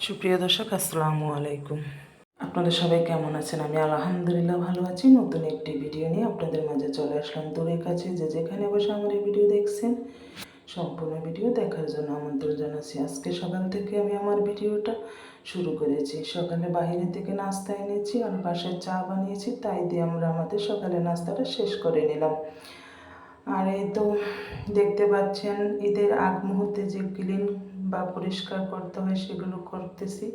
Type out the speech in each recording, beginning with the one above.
সুপ্রিয় দর্শক, আসসালামু আলাইকুম। আপনারা সবাই কেমন আছেন? আমি আলহামদুলিল্লাহ ভালো আছি। নতুন একটি ভিডিও নিয়ে আপনাদের মাঝে চলে আসলাম। দূরের কাছে যে যেখানে বসে আমার এই ভিডিও দেখছেন, সম্পূর্ণ ভিডিও দেখার জন্য আমন্ত্রণ জানাচ্ছি। আজকে সকাল থেকে আমি আমার ভিডিওটা শুরু করেছি। সকালে বাইরে থেকে নাস্তা এনেছি আর বাসায় চা বানিয়েছি, তাই দিয়ে আমরা আমাদের সকালের নাস্তাটা শেষ করে নিলাম। আর এই তো দেখতে পাচ্ছেন, ঈদের আগ মুহূর্তে যে ক্লিন বা পরিষ্কার করতে হয় সেগুলো করতেছি।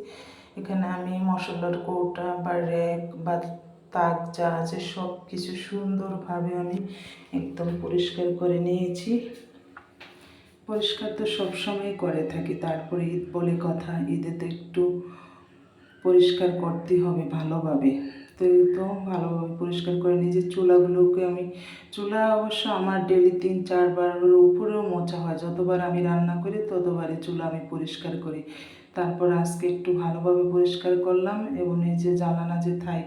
এখানে আমি মশলার কৌটা বা র্যাক বা তাক যা আছে সব কিছু সুন্দরভাবে আমি একদম পরিষ্কার করে নিয়েছি। পরিষ্কার তো সবসময় করে থাকি, তারপরে ঈদ বলে কথা, ঈদে তো একটু পরিষ্কার করতে হবে ভালোভাবে। তো এই তো ভালোভাবে পরিষ্কার করে নিয়েছি। চুলাগুলোকে আমি অবশ্য আমার ডেলি 3-4 বারের উপরেও মোছা হয়। যতবার আমি রান্না করি ততবারই চুলা আমি পরিষ্কার করি। তারপর আজকে একটু ভালোভাবে পরিষ্কার করলাম এবং এই যে জ্বালানা যে থাই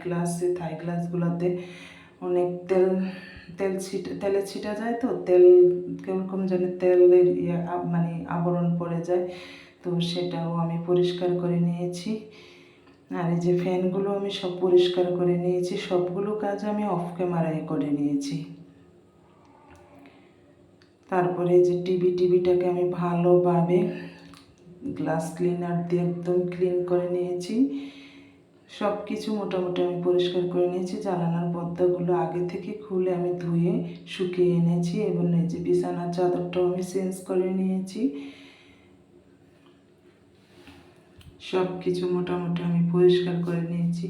গ্লাসগুলোতে অনেক তেলে ছিটা যায়, তো তেল কীরকম যেন তেলের মানে আবরণ পড়ে যায়, তো সেটাও আমি পরিষ্কার করে নিয়েছি। আর এই যে ফ্যানগুলো আমি সব পরিষ্কার করে নিয়েছি। সবগুলো কাজ আমি অফ ক্যামেরায় করে নিয়েছি। তারপরে যে টিভিটাকে আমি ভালোভাবে গ্লাস ক্লিনার দিয়ে একদম ক্লিন করে নিয়েছি। সব কিছু মোটামুটি আমি পরিষ্কার করে নিয়েছি। জানালার পর্দাগুলো আগে থেকে খুলে আমি ধুয়ে শুকিয়ে এনেছি এবং এই যে বিছানার চাদরটাও আমি চেঞ্জ করে নিয়েছি। সব কিছু মোটামুটি আমি পরিষ্কার করে নিয়েছি।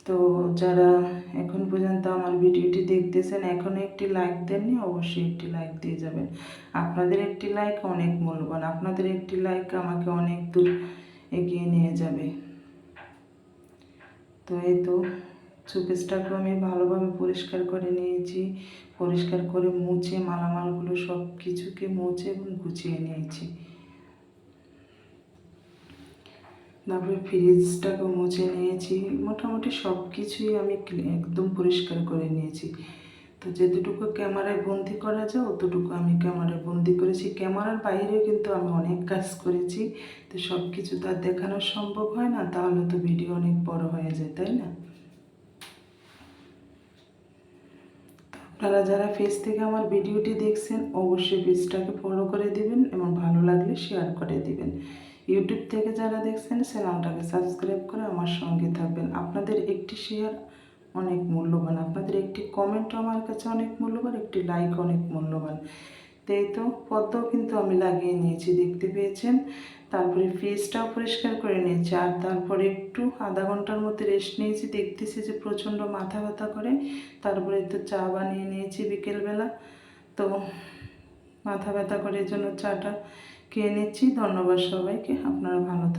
তো যারা এখন পর্যন্ত আমার ভিডিওটি দেখতেছেন, এখনও একটি লাইক দেননি, অবশ্যই একটি লাইক দিয়ে যাবেন। আপনাদের একটি লাইক অনেক মূল্যবান। আপনাদের একটি লাইক আমাকে অনেক দূর এগিয়ে নিয়ে যাবে। তো এই তো শোকেসটাকেও আমি ভালোভাবে পরিষ্কার করে নিয়েছি। পরিষ্কার করে মুছে মালামালগুলো সব কিছুকে মুছে এবং গুছিয়ে নিয়েছি। তারপরে ফ্রিজটাকেও মুছে নিয়েছি। মোটামুটি সব কিছুই আমি একদম পরিষ্কার করে নিয়েছি। তো যেতটুকু ক্যামেরায় বন্দি করা যায় অতটুকু আমি ক্যামেরায় বন্দি করেছি। ক্যামেরার বাইরেও কিন্তু আমি অনেক কাজ করেছি। তো সব কিছু তো আর দেখানো সম্ভব হয় না, তাহলে তো ভিডিও অনেক বড় হয়ে যায়, তাই না? আপনারা যারা ফেস থেকে আমার ভিডিওটি দেখছেন, অবশ্যই পেজটাকে ফলো করে দিবেন এবং ভালো লাগলে শেয়ার করে দিবেন। ইউটিউব থেকে যারা দেখছেন, চ্যানেলটাকে সাবস্ক্রাইব করে আমার সঙ্গে থাকবেন। আপনাদের একটি শেয়ার অনেক মূল্যবান, আপনাদের একটি কমেন্টও আমার কাছে অনেক মূল্যবান, একটি লাইক অনেক মূল্যবান। তো এই তো পদ্মও কিন্তু আমি লাগিয়ে নিয়েছি, দেখতে পেয়েছেন। তারপরে ফেসটাও পরিষ্কার করে নিয়েছি। আর তারপরে একটু আধা ঘন্টার মধ্যে রেস্ট নিয়েছি। দেখতেছি যে প্রচণ্ড মাথা ব্যথা করে। তারপরে তো চা বানিয়ে নিয়েছি বিকেলবেলা। তো মাথা ব্যথা করে এই জন্য চাটা খেয়ে নিচ্ছি। ধন্যবাদ সবাইকে। আপনারা ভালো থাকবেন।